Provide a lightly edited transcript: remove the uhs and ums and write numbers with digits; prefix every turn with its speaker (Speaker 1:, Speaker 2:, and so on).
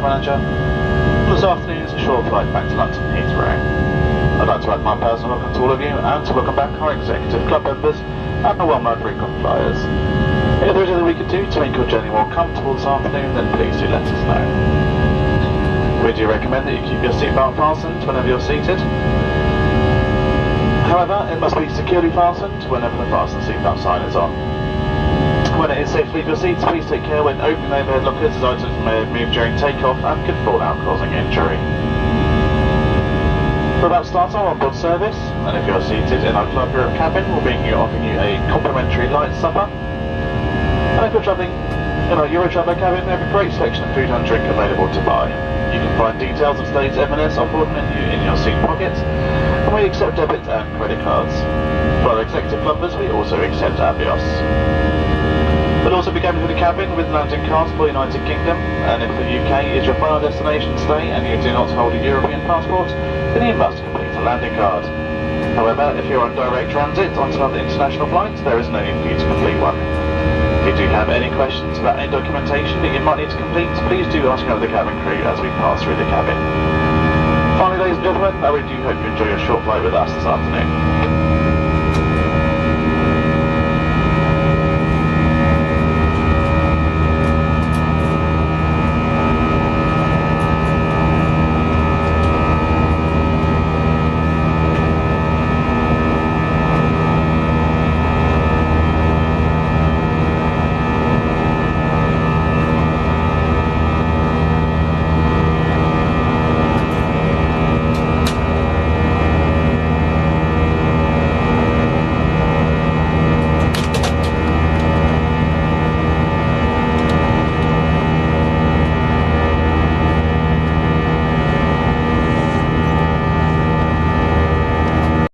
Speaker 1: manager. This afternoon is a short flight back to London Heathrow. I'd like to add my personal welcome to all of you and to welcome back our executive club members and our well-known frequent flyers. If there is anything we could do to make your journey more comfortable this afternoon, then please do let us know. We do recommend that you keep your seatbelt fastened whenever you're seated. However, it must be securely fastened whenever the fasten seatbelt sign is on. When it is safe to leave your seats, please take care when opening the overhead lockers, as items may have moved during takeoff and could fall out, causing injury. We're about to start our onboard service, and if you're seated in our Club Europe cabin, we'll be offering you a complimentary light supper. And if you're travelling in our Eurotraveller cabin, we have a great selection of food and drink available to buy. You can find details of today's M&S onboard menu in your seat pockets, and we accept debit and credit cards. For our executive members, we also accept Avios. We'll also be going through the cabin with landing cards for the United Kingdom, and if the UK is your final destination stay and you do not hold a European passport, then you must complete a landing card. However, if you're on direct transit onto another international flight, there is no need for you to complete one. If you do have any questions about any documentation that you might need to complete, please do ask one of the cabin crew as we pass through the cabin. Finally, ladies and gentlemen, I really do hope you enjoy your short flight with us this afternoon.